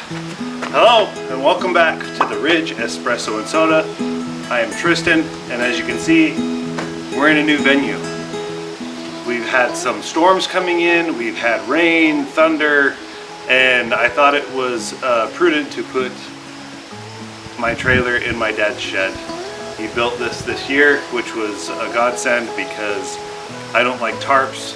Hello and welcome back to the Ridge Espresso and Soda. I am Tristan, and as you can see, we're in a new venue. We've had some storms coming in, we've had rain, thunder, and I thought it was prudent to put my trailer in my dad's shed. He built this year, which was a godsend because I don't like tarps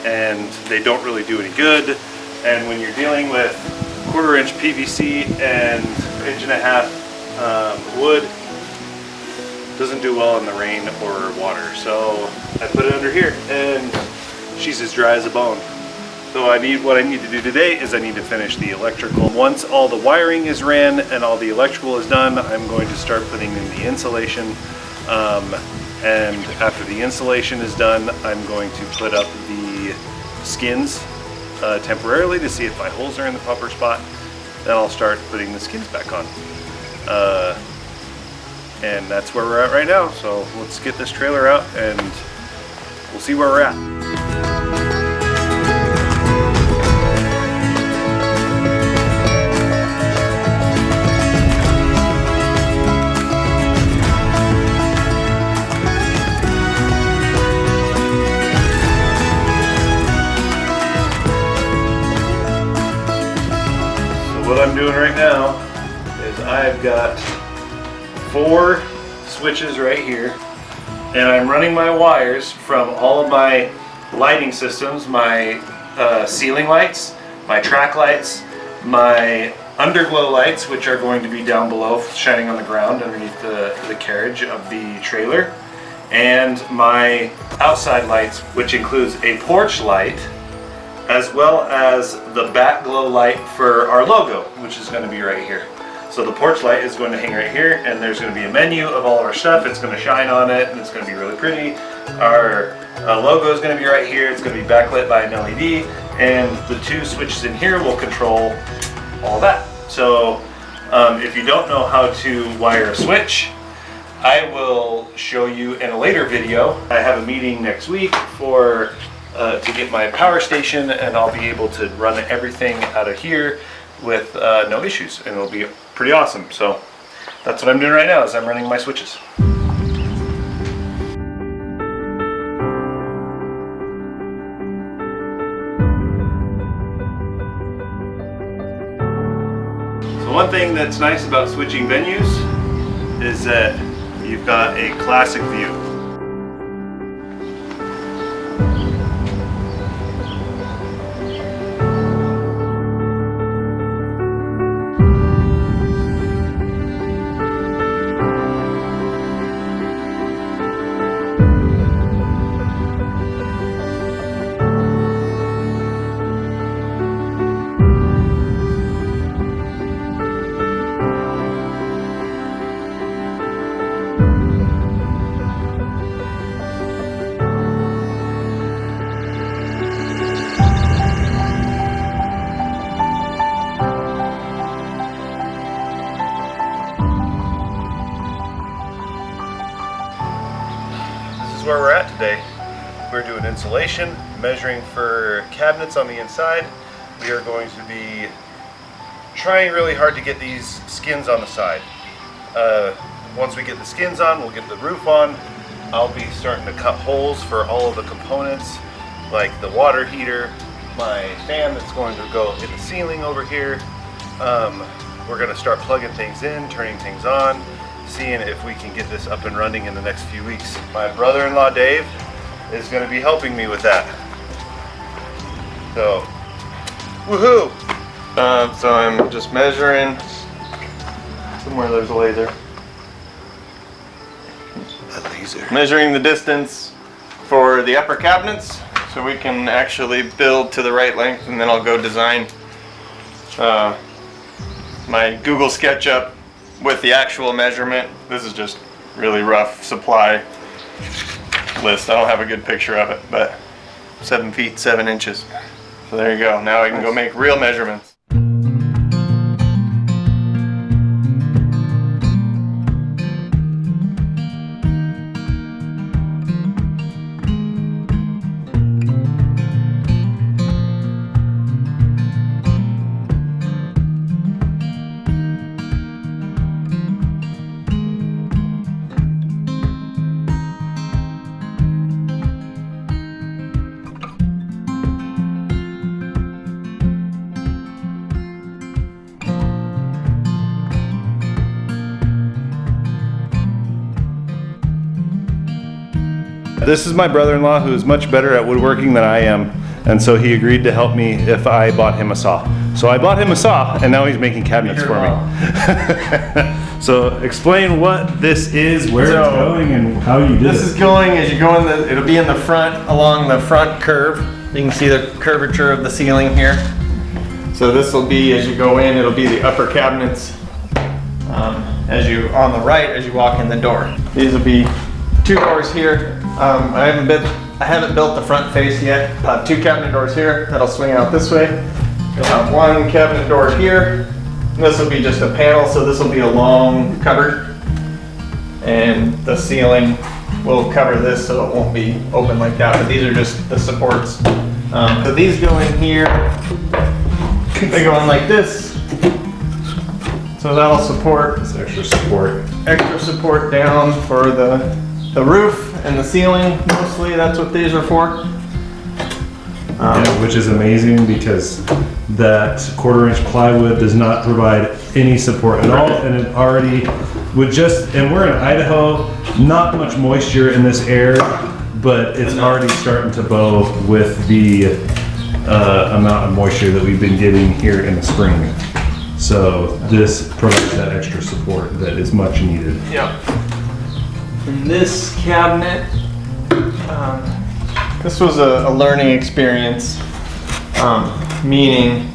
and they don't really do any good. And when you're dealing with 1/4 inch PVC and 1.5 inch wood, doesn't do well in the rain or water. So I put it under here and she's as dry as a bone. So what I need to do today is I need to finish the electrical. Once all the wiring is ran and all the electrical is done, I'm going to start putting in the insulation. And after the insulation is done, I'm going to put up the skins temporarily to see if my holes are in the proper spot. Then I'll start putting the skins back on. And that's where we're at right now. So let's get this trailer out and we'll see where we're at. What I'm doing right now is I've got 4 switches right here, and I'm running my wires from all of my lighting systems, my ceiling lights, my track lights, my underglow lights, which are going to be down below shining on the ground underneath the carriage of the trailer, and my outside lights, which includes a porch light as well as the back glow light for our logo, which is going to be right here. So the porch light is going to hang right here, and there's going to be a menu of all of our stuff. It's going to shine on it, and it's going to be really pretty. Our logo is going to be right here. It's going to be backlit by an LED, and the 2 switches in here will control all that. So if you don't know how to wire a switch, I will show you in a later video. I have a meeting next week for to get my power station, and I'll be able to run everything out of here with no issues, and it'll be pretty awesome. So that's what I'm doing right now, is I'm running my switches. So one thing that's nice about switching venues is that you've got a classic view. Where we're at today. We're doing insulation, measuring for cabinets on the inside. We are going to be trying really hard to get these skins on the side. Once we get the skins on, we'll get the roof on. I'll be starting to cut holes for all of the components, like the water heater, my fan that's going to go in the ceiling over here. We're going to start plugging things in, turning things on, seeing if we can get this up and running in the next few weeks. My brother-in-law Dave is going to be helping me with that. So, woohoo! So I'm just measuring. Somewhere there's a laser. Measuring the distance for the upper cabinets, so we can actually build to the right length, and then I'll go design my Google SketchUp with the actual measurement. This is just really rough supply list. I don't have a good picture of it, but 7 feet 7 inches. So there you go. Now I can go make real measurements. this is my brother-in-law who is much better at woodworking than I am, and so he agreed to help me if I bought him a saw. So I bought him a saw, and now he's making cabinets for me. So explain what this is, where it's going, and how you did it. This is going as you go in the, it'll be in the front, along the front curve. You can see the curvature of the ceiling here. So this will be, as you go in, it'll be the upper cabinets. As you, on the right, as you walk in the door. These will be 2 doors here. I haven't built the front face yet. 2 cabinet doors here that'll swing out this way. You'll have 1 cabinet door here. And this will be just a panel, so this will be a long cupboard. And the ceiling will cover this, so it won't be open like that. But these are just the supports. So these go in here. They go in like this. So that'll support. It's extra support. Extra support down for the roof and the ceiling. Mostly, that's what these are for. Yeah, which is amazing because that 1/4-inch plywood does not provide any support at all, and it already would just, and we're in Idaho, not much moisture in this air, but it's already starting to bow with the amount of moisture that we've been getting here in the spring. So this provides that extra support that is much needed. Yeah. And this cabinet, this was a learning experience, meaning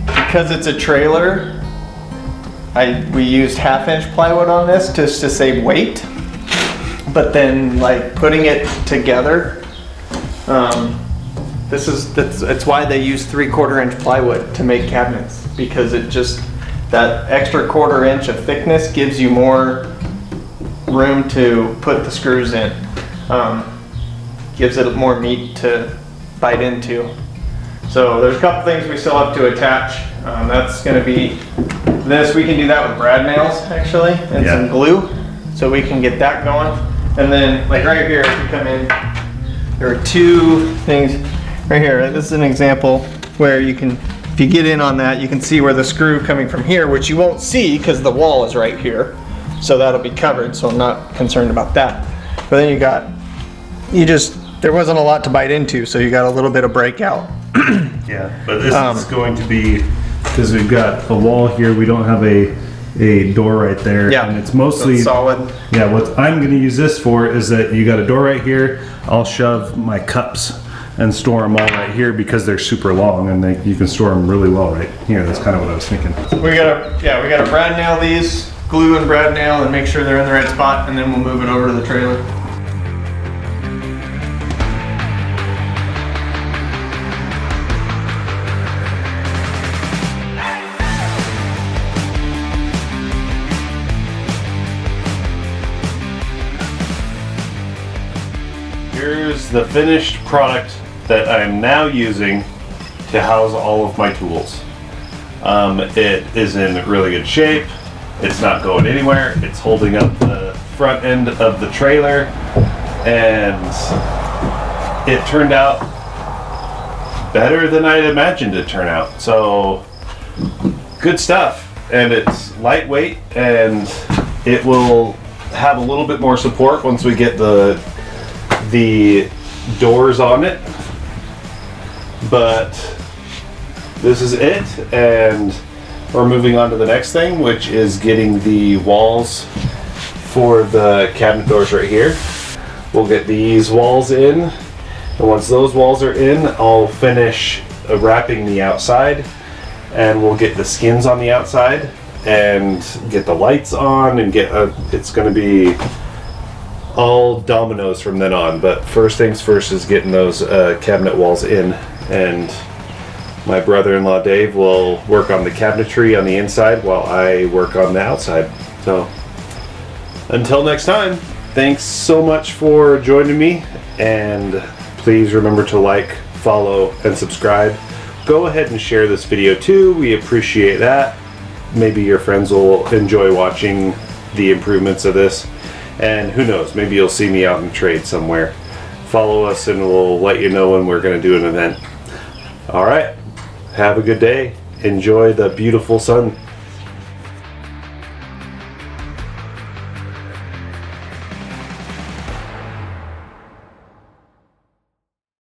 because it's a trailer, we used 1/2-inch plywood on this just to save weight, but then like putting it together, it's why they use 3/4-inch plywood to make cabinets, because it just, that extra 1/4 inch of thickness gives you more room to put the screws in. Gives it more meat to bite into. So there's a couple things we still have to attach. That's going to be this. We can do that with brad nails actually, and some glue, so we can get that going. And then like right here, if you come in, there are 2 things right here. This is an example where you can, if you get in on that, you can see where the screw coming from here, which you won't see because the wall is right here. So that'll be covered, so I'm not concerned about that. But then there wasn't a lot to bite into, so you got a little bit of breakout. Yeah, but this is going to be, because we've got a wall here, we don't have a door right there. Yeah, and it's mostly solid. Yeah, what I'm going to use this for is that you got a door right here. I'll shove my cups and store them all right here because they're super long, and you can store them really well right here. That's kind of what I was thinking. We gotta brad nail these, glue and brad nail, and make sure they're in the right spot, and then we'll move it over to the trailer. Here's the finished product that I'm now using to house all of my tools. It is in really good shape. It's not going anywhere. It's holding up the front end of the trailer, and it turned out better than I'd imagined it turn out. So good stuff, and it's lightweight, and it will have a little bit more support once we get the doors on it. But this is it, and we're moving on to the next thing, which is getting the walls for the cabinet doors right here. We'll get these walls in, and once those walls are in, I'll finish wrapping the outside, and we'll get the skins on the outside and get the lights on, and it's going to be all dominoes from then on. But first things first is getting those cabinet walls in, and my brother-in-law Dave will work on the cabinetry on the inside while I work on the outside. So until next time, thanks so much for joining me, and please remember to like, follow, and subscribe. Go ahead and share this video too. We appreciate that. Maybe your friends will enjoy watching the improvements of this. And who knows, maybe you'll see me out in trade somewhere. Follow us and we'll let you know when we're going to do an event. All right, have a good day. Enjoy the beautiful sun.